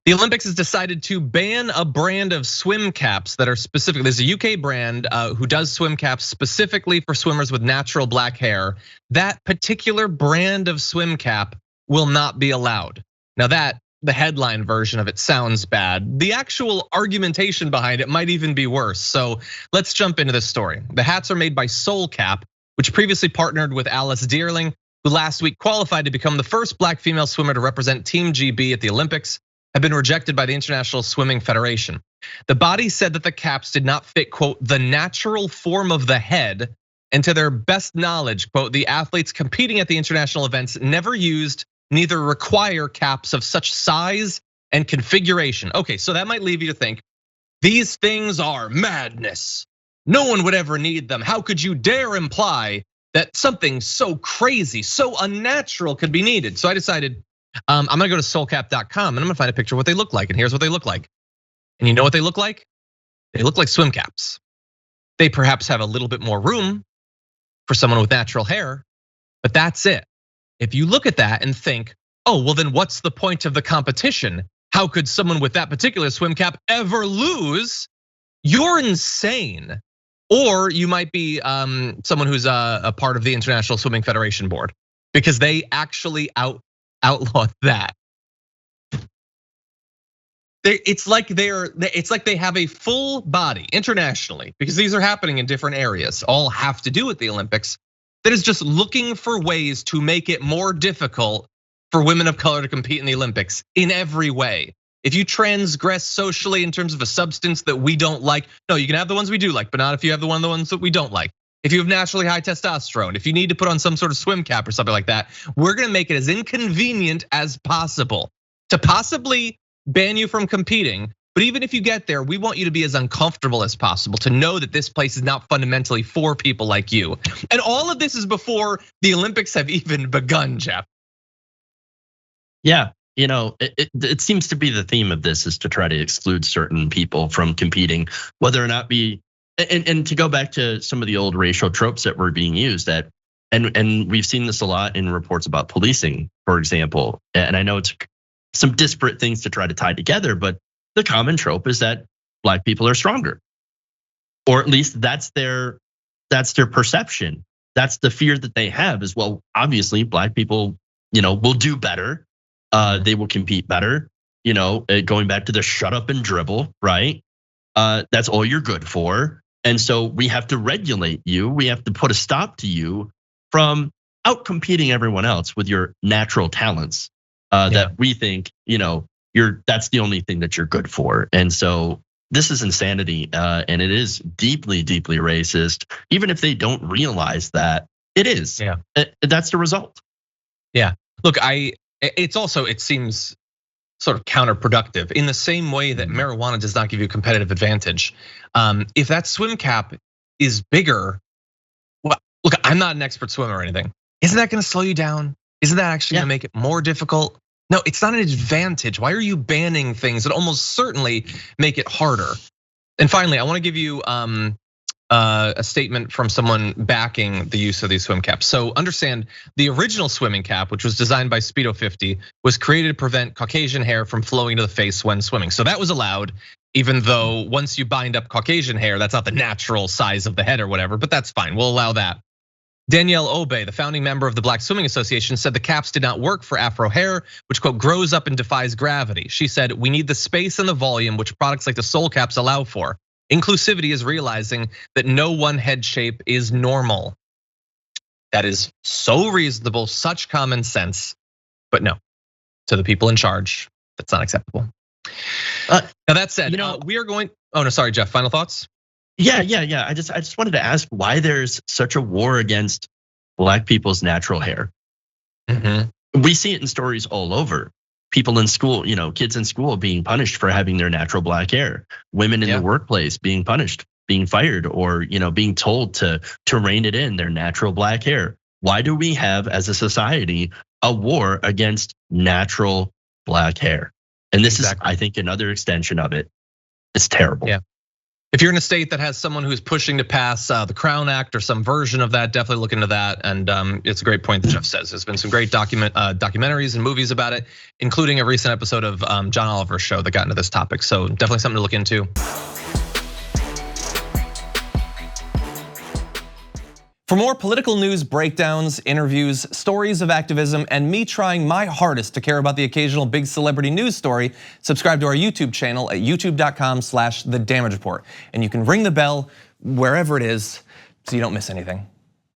The Olympics has decided to ban a brand of swim caps that are specific. There's a UK brand who does swim caps specifically for swimmers with natural black hair. That particular brand of swim cap will not be allowed. Now the headline version of it sounds bad. The actual argumentation behind it might even be worse. So let's jump into this story. The hats are made by Soul Cap, which previously partnered with Alice Dearling, who last week qualified to become the first black female swimmer to represent Team GB at the Olympics, have been rejected by the International Swimming Federation. The body said that the caps did not fit, quote, the natural form of the head, and to their best knowledge, quote, the athletes competing at the international events never used, neither require caps of such size and configuration. Okay, so that might leave you to think, these things are madness. No one would ever need them. How could you dare imply that something so crazy, so unnatural could be needed? So I decided, I'm gonna go to soulcap.com and I'm gonna find a picture of what they look like. And here's what they look like. And you know what they look like? They look like swim caps. They perhaps have a little bit more room for someone with natural hair, but that's it. If you look at that and think, oh, well then what's the point of the competition? How could someone with that particular swim cap ever lose? You're insane. Or you might be someone who's a part of the International Swimming Federation board, because they actually outlawed that. It's like they have a full body internationally, because these are happening in different areas, all have to do with the Olympics, that is just looking for ways to make it more difficult for women of color to compete in the Olympics in every way. If you transgress socially in terms of a substance that we don't like, no, you can have the ones we do like, but not if you have the ones that we don't like. If you have naturally high testosterone, if you need to put on some sort of swim cap or something like that, we're gonna make it as inconvenient as possible to possibly ban you from competing. But even if you get there, we want you to be as uncomfortable as possible, to know that this place is not fundamentally for people like you. And all of this is before the Olympics have even begun, Jeff. Yeah, it seems to be the theme of this is to try to exclude certain people from competing, whether or not and to go back to some of the old racial tropes that were being used, and we've seen this a lot in reports about policing, for example. And I know it's some disparate things to try to tie together, but the common trope is that black people are stronger, or at least that's their perception. That's the fear that they have as well. Obviously, black people, will do better. They will compete better. Going back to the shut up and dribble, right? That's all you're good for. And so we have to regulate you. We have to put a stop to you from out competing everyone else with your natural talents. That we think, that's the only thing that you're good for. And so this is insanity, and it is deeply, deeply racist. Even if they don't realize that, it is. Yeah, that's the result. Yeah, look, it seems sort of counterproductive in the same way that marijuana does not give you a competitive advantage. If that swim cap is bigger, well, look, I'm not an expert swimmer or anything. Isn't that gonna slow you down? Isn't that actually gonna make it more difficult? No, it's not an advantage. Why are you banning things that almost certainly make it harder? And finally, I wanna give you a statement from someone backing the use of these swim caps. So understand, the original swimming cap, which was designed by Speedo 50, was created to prevent Caucasian hair from flowing to the face when swimming. So that was allowed, even though once you bind up Caucasian hair, that's not the natural size of the head or whatever, but that's fine, we'll allow that. Danielle Obey, the founding member of the Black Swimming Association, said the caps did not work for Afro hair, which, quote, grows up and defies gravity. She said, we need the space and the volume which products like the Soul Caps allow for. Inclusivity is realizing that no one head shape is normal. That is so reasonable, such common sense, but no, to the people in charge, that's not acceptable. Now that said, we are going, oh no, sorry, Jeff, final thoughts? Yeah. I just wanted to ask why there's such a war against black people's natural hair. We see it in stories all over. People in school, kids in school being punished for having their natural black hair. Women in the workplace being punished, being fired, or being told to rein it in, their natural black hair. Why do we have, as a society, a war against natural black hair? And this is, I think, another extension of it. It's terrible. Yeah. If you're in a state that has someone who's pushing to pass the Crown Act or some version of that, definitely look into that. And it's a great point that Jeff says. There's been some great documentaries and movies about it, including a recent episode of John Oliver's show that got into this topic. So definitely something to look into. For more political news breakdowns, interviews, stories of activism, and me trying my hardest to care about the occasional big celebrity news story, subscribe to our YouTube channel at youtube.com/thedamagereport. And you can ring the bell wherever it is so you don't miss anything.